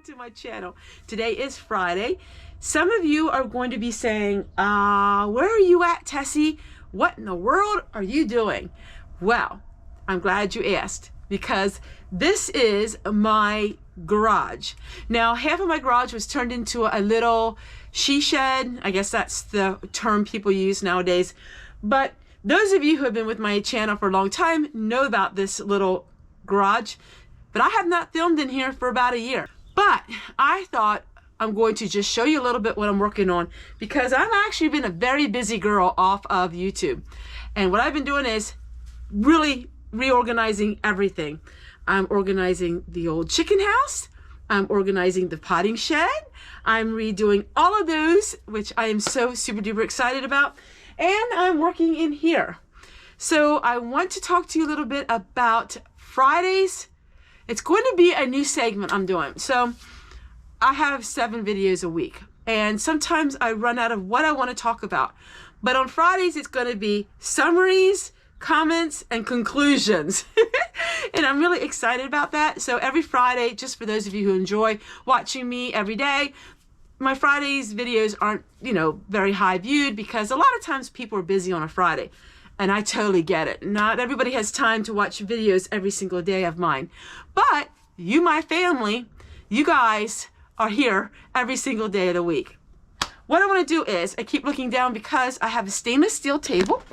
to my channel. Today is Friday. Some of you are going to be saying, where are you at, Tessie? What in the world are you doing? Well, I'm glad you asked, because this is my garage. Now, half of my garage was turned into a little she shed. I guess that's the term people use nowadays. But those of you who have been with my channel for a long time know about this little garage. But I have not filmed in here for about a year. But I thought I'm going to just show you a little bit what I'm working on, because I've actually been a very busy girl off of YouTube. And what I've been doing is really reorganizing everything. I'm organizing the old chicken house. I'm organizing the potting shed. I'm redoing all of those, which I am so super duper excited about. And I'm working in here. So I want to talk to you a little bit about Fridays. It's going to be a new segment I'm doing. So I have 7 videos a week, and sometimes I run out of what I want to talk about. But on Fridays, it's going to be summaries, comments, and conclusions. And I'm really excited about that. So every Friday, just for those of you who enjoy watching me every day, my Fridays videos aren't, very high viewed, because a lot of times people are busy on a Friday. And I totally get it. Not everybody has time to watch videos every single day of mine. But you, my family, you guys are here every single day of the week. What I want to do is, I keep looking down because I have a stainless steel table.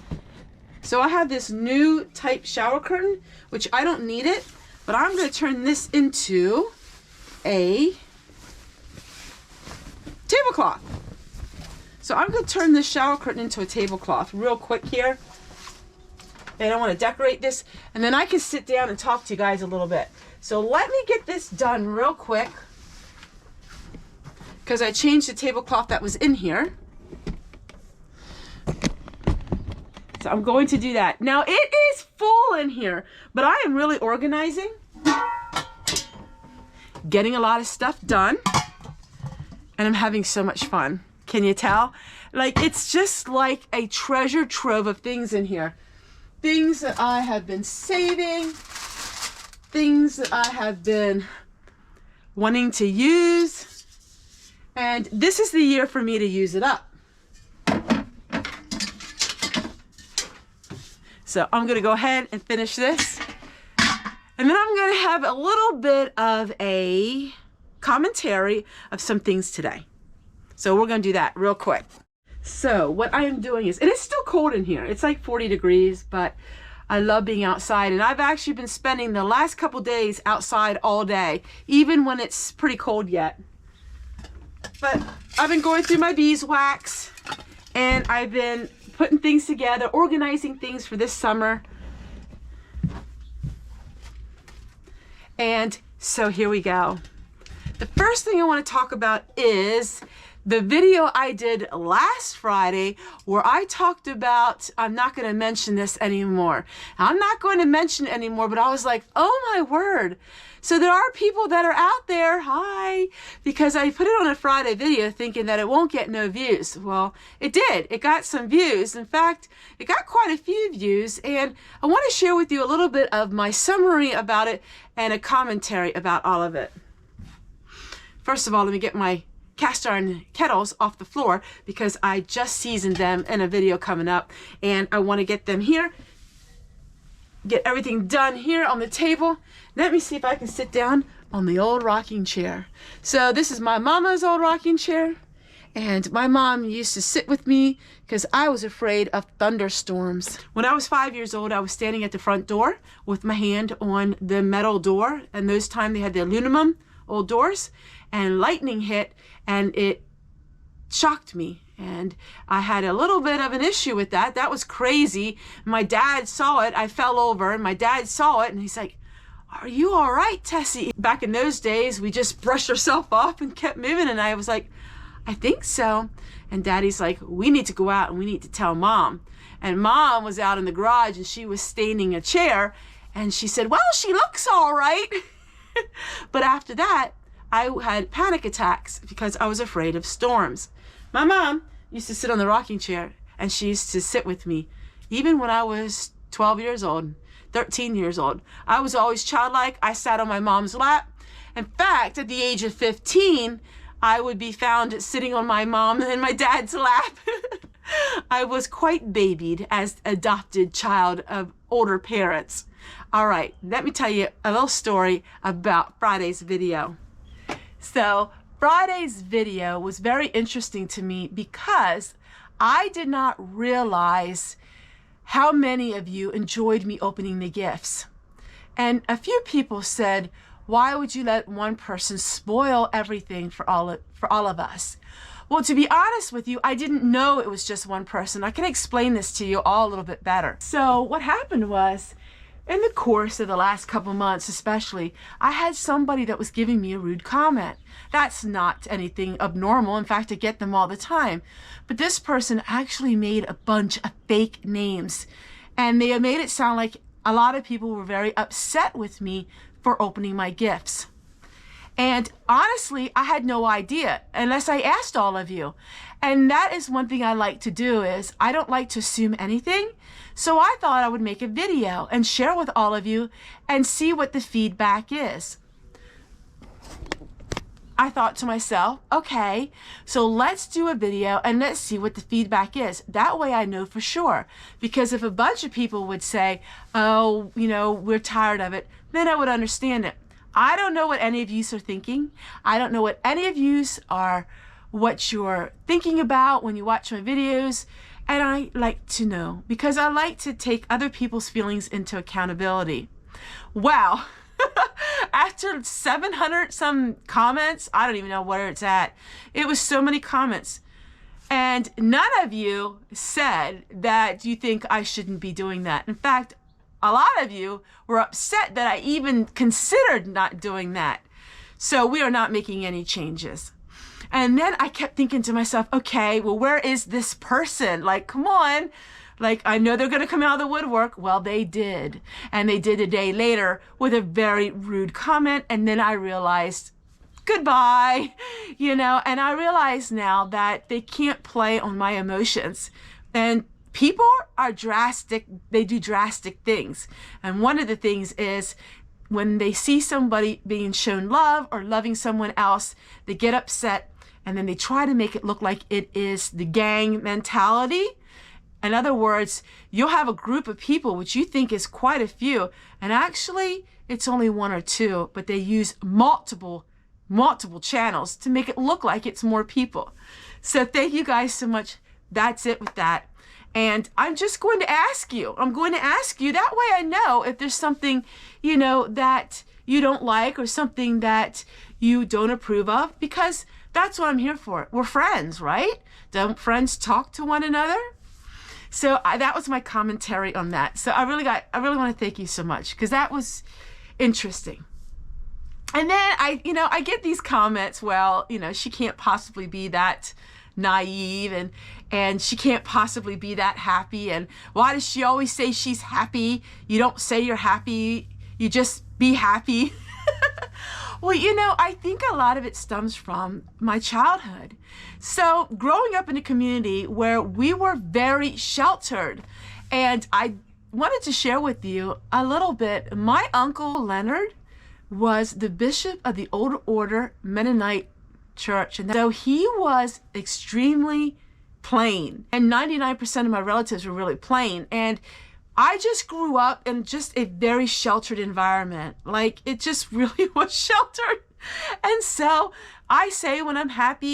So I have this new type shower curtain, which I don't need it, but I'm going to turn this into a tablecloth. So I'm going to turn this shower curtain into a tablecloth real quick here. And I want to decorate this, and then I can sit down and talk to you guys a little bit. So let me get this done real quick, because I changed the tablecloth that was in here. So I'm going to do that. Now it is full in here, but I am really organizing, getting a lot of stuff done, and I'm having so much fun. Can you tell? Like, it's just like a treasure trove of things in here. Things that I have been saving, things that I have been wanting to use, and this is the year for me to use it up. So I'm going to go ahead and finish this, and then I'm going to have a little bit of a commentary of some things today. So we're going to do that real quick. So what I am doing is, and it's still cold in here. It's like 40 degrees, but I love being outside. And I've actually been spending the last couple days outside all day, even when it's pretty cold yet. But I've been going through my beeswax, and I've been putting things together, organizing things for this summer. And so here we go. The first thing I want to talk about is the video I did last Friday, where I talked about, I'm not going to mention this anymore. I'm not going to mention it anymore, but I was like, oh my word. So there are people that are out there, hi, because I put it on a Friday video thinking that it won't get no views. Well, it did. It got some views. In fact, it got quite a few views, and I want to share with you a little bit of my summary about it and a commentary about all of it. First of all, let me get my cast iron kettles off the floor, because I just seasoned them in a video coming up, and I want to get them here, get everything done here on the table. Let me see if I can sit down on the old rocking chair. So this is my mama's old rocking chair, and my mom used to sit with me because I was afraid of thunderstorms. When I was 5 years old, I was standing at the front door with my hand on the metal door, and those times they had the aluminum old doors, and lightning hit, and it shocked me, and I had a little bit of an issue with that. That was crazy. My dad saw it. I fell over, and my dad saw it, and he's like, are you all right, Tessie? Back in those days, we just brushed ourselves off and kept moving, and I was like, I think so. And Daddy's like, we need to go out and we need to tell Mom. And Mom was out in the garage, and she was staining a chair, and she said, well, she looks all right. But after that, I had panic attacks because I was afraid of storms. My mom used to sit on the rocking chair, and she used to sit with me even when I was 12 years old, 13 years old. I was always childlike. I sat on my mom's lap, In fact, at the age of 15, I would be found sitting on my mom and my dad's lap. I was quite babied as adopted child of older parents. All right, let me tell you a little story about Friday's video. So Friday's video was very interesting to me because I did not realize how many of you enjoyed me opening the gifts. And a few people said, why would you let one person spoil everything for all of us? Well, to be honest with you, I didn't know it was just one person. I can explain this to you all a little bit better. So what happened was, in the course of the last couple months especially, I had somebody that was giving me a rude comment. That's not anything abnormal. In fact, I get them all the time. But this person actually made a bunch of fake names. And they made it sound like a lot of people were very upset with me for opening my gifts. And honestly, I had no idea unless I asked all of you. And that is one thing I like to do is I don't like to assume anything. So I thought I would make a video and share with all of you and see what the feedback is. I thought to myself, okay, so let's do a video and let's see what the feedback is. That way I know for sure. Because if a bunch of people would say, oh, you know, we're tired of it, then I would understand it. I don't know what any of you are thinking. I don't know what any of you are, what you're thinking about when you watch my videos. And I like to know because I like to take other people's feelings into accountability. Wow. After 700 some comments, I don't even know where it's at. It was so many comments. And none of you said that you think I shouldn't be doing that. In fact, a lot of you were upset that I even considered not doing that. So we are not making any changes. And then I kept thinking to myself, okay, well, where is this person? Like, come on. Like, I know they're going to come out of the woodwork. Well, they did. And they did a day later with a very rude comment. And then I realized, goodbye, you know, and I realize now that they can't play on my emotions. And people are drastic. They do drastic things. And one of the things is when they see somebody being shown love or loving someone else, they get upset and then they try to make it look like it is the gang mentality. In other words, you'll have a group of people, which you think is quite a few, and actually it's only one or two, but they use multiple channels to make it look like it's more people. So thank you guys so much. That's it with that. And I'm just going to ask you, that way I know if there's something, you know, that you don't like or something that you don't approve of, because that's what I'm here for. We're friends, right? Don't friends talk to one another? So that was my commentary on that. So I really want to thank you so much because that was interesting. And then I get these comments, well, you know, she can't possibly be that naive and she can't possibly be that happy. And why does she always say she's happy? You don't say you're happy. You just be happy. Well, you know, I think a lot of it stems from my childhood. So growing up in a community where we were very sheltered, and I wanted to share with you a little bit. My uncle Leonard was the bishop of the Old Order Mennonite Church. And so he was extremely plain. And 99% of my relatives were really plain. And I just grew up in just a very sheltered environment. Like, it just really was sheltered. And so I say when I'm happy,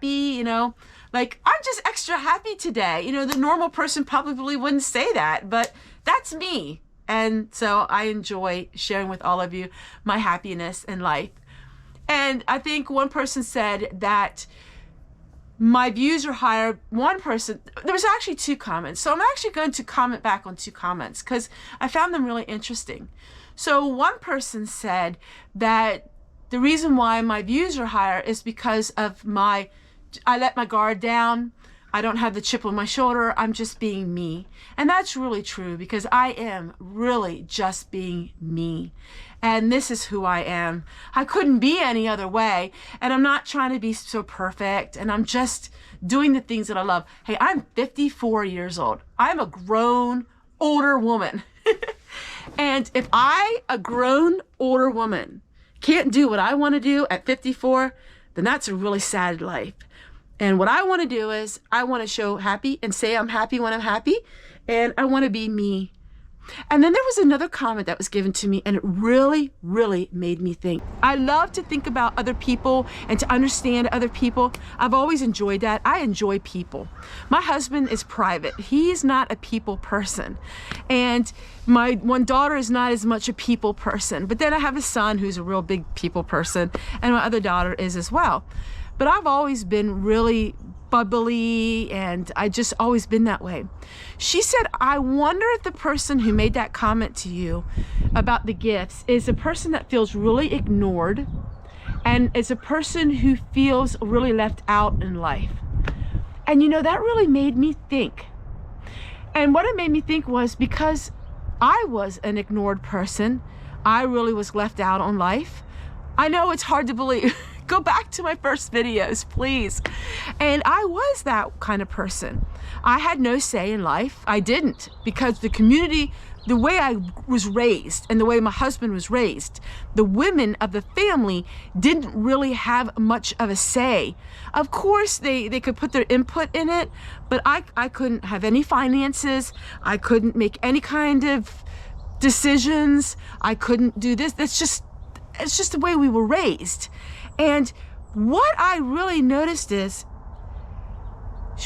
you know, like, I'm just extra happy today. You know, the normal person probably wouldn't say that, but that's me. And so I enjoy sharing with all of you my happiness in life. And I think one person said that my views are higher. One person, there was actually 2 comments. So I'm actually going to comment back on 2 comments because I found them really interesting. So one person said that the reason why my views are higher is because of I let my guard down. I don't have the chip on my shoulder. I'm just being me. And that's really true because I am really just being me. And this is who I am. I couldn't be any other way. And I'm not trying to be so perfect. And I'm just doing the things that I love. Hey, I'm 54 years old. I'm a grown, older woman. And if a grown, older woman, can't do what I want to do at 54, then that's a really sad life. And what I want to do is I want to show happy and say I'm happy when I'm happy, and I want to be me. And then there was another comment that was given to me, and it really, really made me think. I love to think about other people and to understand other people. I've always enjoyed that. I enjoy people. My husband is private. He's not a people person. And my one daughter is not as much a people person. But then I have a son who's a real big people person, and my other daughter is as well. But I've always been really bubbly, and I just always been that way. She said, I wonder if the person who made that comment to you about the gifts is a person that feels really ignored, and is a person who feels really left out in life. And you know, that really made me think. And what it made me think was, because I was an ignored person, I really was left out on life. I know it's hard to believe. Go back to my first videos, please. And I was that kind of person. I had no say in life. I didn't, because the community, the way I was raised and the way my husband was raised, the women of the family didn't really have much of a say. Of course, they could put their input in it, but I couldn't have any finances. I couldn't make any kind of decisions. I couldn't do this. It's just the way we were raised. And what I really noticed is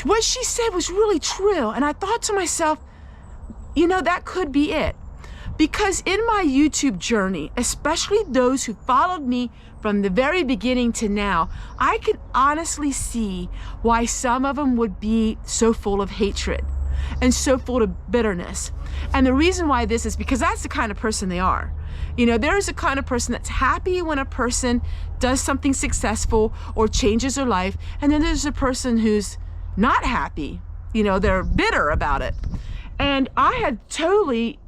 what she said was really true. And I thought to myself, you know, that could be it. Because in my YouTube journey, especially those who followed me from the very beginning to now, I could honestly see why some of them would be so full of hatred and so full of bitterness. And the reason why this is because that's the kind of person they are. You know, there's a kind of person that's happy when a person does something successful or changes their life. And then there's a person who's not happy. You know, they're bitter about it. And I had totally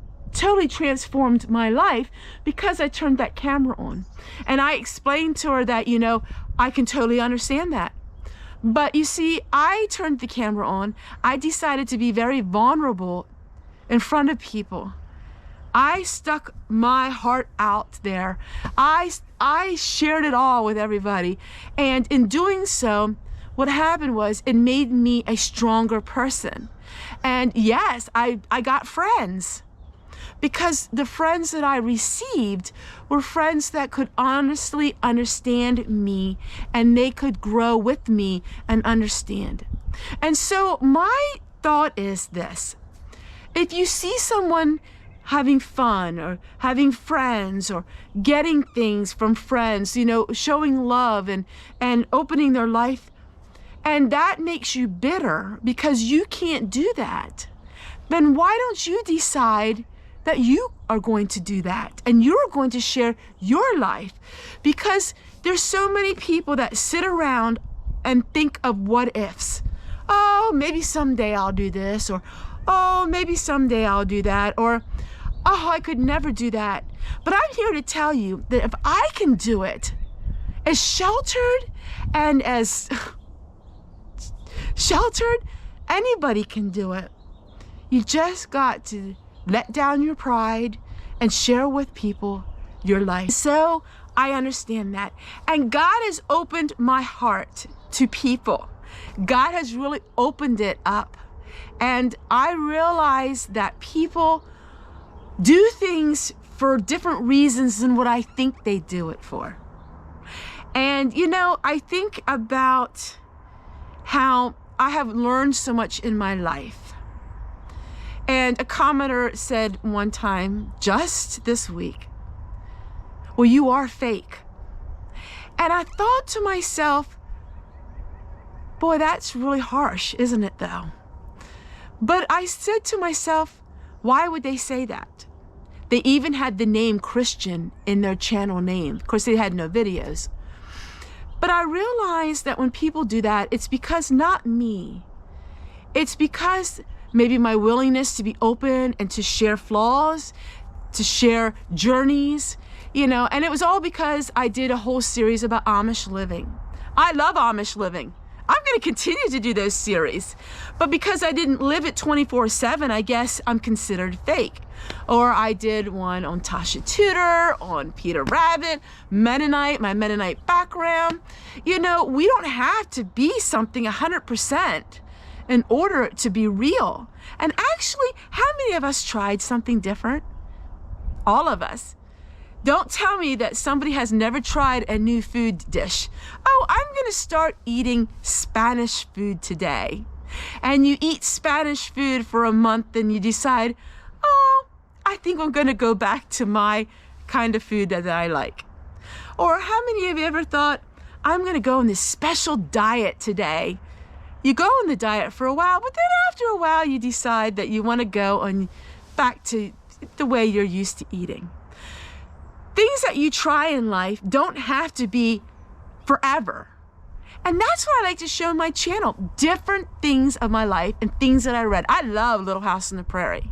transformed my life because I turned that camera on. And I explained to her that, you know, I can totally understand that. But you see, I turned the camera on. I decided to be very vulnerable in front of people. I stuck my heart out there. I shared it all with everybody. And in doing so, what happened was it made me a stronger person. And yes, I got friends, because the friends that I received were friends that could honestly understand me, and they could grow with me and understand. And so my thought is this: if you see someone having fun or having friends or getting things from friends, you know, showing love and opening their life, and that makes you bitter because you can't do that, then why don't you decide that you are going to do that and you're going to share your life? Because there's so many people that sit around and think of what ifs. Oh, maybe someday I'll do this, or oh, maybe someday I'll do that, or oh, I could never do that. But I'm here to tell you that if I can do it, as sheltered and as sheltered, anybody can do it. You just got to let down your pride and share with people your life. So I understand that. And God has opened my heart to people. God has really opened it up. And I realize that people do things for different reasons than what I think they do it for. And, you know, I think about how I have learned so much in my life. And a commenter said one time, just this week, well, you are fake. And I thought to myself, boy, that's really harsh, isn't it, though? But I said to myself, why would they say that? They even had the name Christian in their channel name. Of course, they had no videos. But I realized that when people do that, it's because not me. It's because maybe my willingness to be open and to share flaws, to share journeys, you know, and it was all because I did a whole series about Amish living. I love Amish living. I'm going to continue to do those series. But because I didn't live it 24/7, I guess I'm considered fake. Or I did one on Tasha Tudor, on Peter Rabbit, Mennonite, my Mennonite background. You know, we don't have to be something 100% in order to be real. And actually, how many of us tried something different? All of us. Don't tell me that somebody has never tried a new food dish. Oh, I'm going to start eating Spanish food today. And you eat Spanish food for a month and you decide, oh, I think I'm going to go back to my kind of food that I like. Or how many of you ever thought, I'm going to go on this special diet today? You go on the diet for a while, but then after a while you decide that you want to go on back to the way you're used to eating. Things that you try in life don't have to be forever. And that's what I like to show on my channel. Different things of my life and things that I read. I love Little House on the Prairie.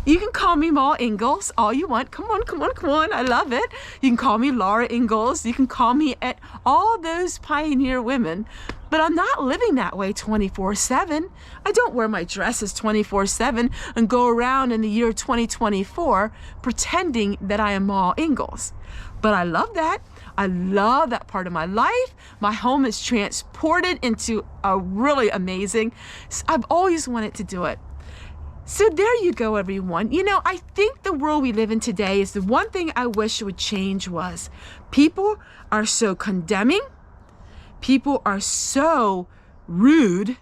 You can call me Ma Ingalls all you want. Come on, come on, come on. I love it. You can call me Laura Ingalls. You can call me at all those pioneer women. But I'm not living that way 24/7. I don't wear my dresses 24/7 and go around in the year 2024 pretending that I am Ma Ingalls. But I love that. I love that part of my life. My home is transported into a really amazing. I've always wanted to do it. So there you go, everyone. You know, I think the world we live in today is the one thing I wish would change was people are so condemning. People are so rude.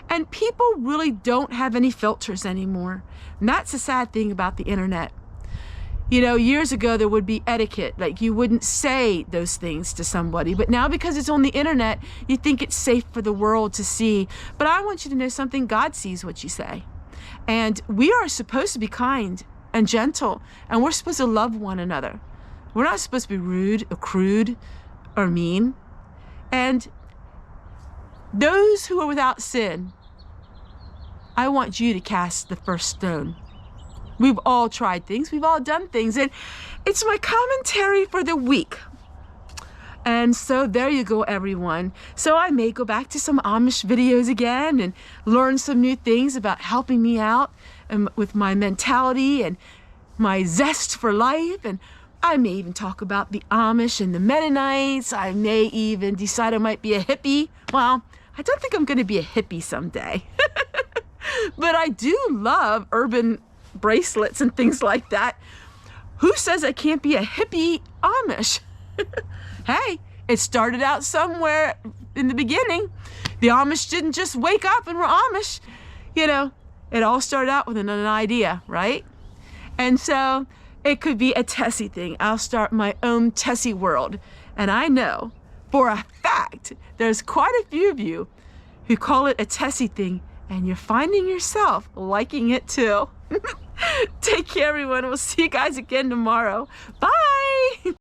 And people really don't have any filters anymore. And that's the sad thing about the internet. You know, years ago, there would be etiquette. Like you wouldn't say those things to somebody. But now because it's on the internet, you think it's safe for the world to see. But I want you to know something. God sees what you say. And we are supposed to be kind and gentle. And we're supposed to love one another. We're not supposed to be rude or crude or mean. And those who are without sin, I want you to cast the first stone. We've all tried things. We've all done things. And it's my commentary for the week. And so there you go, everyone. So I may go back to some Amish videos again and learn some new things about helping me out and with my mentality and my zest for life. And I may even talk about the Amish and the Mennonites. I may even decide I might be a hippie. Well, I don't think I'm going to be a hippie someday. But I do love urban bracelets and things like that. Who says I can't be a hippie Amish? Hey, it started out somewhere in the beginning. The Amish didn't just wake up and were Amish. You know, it all started out with an idea, right? And so it could be a Tessie thing. I'll start my own Tessie world. And I know for a fact there's quite a few of you who call it a Tessie thing, and you're finding yourself liking it too. Take care, everyone. We'll see you guys again tomorrow. Bye.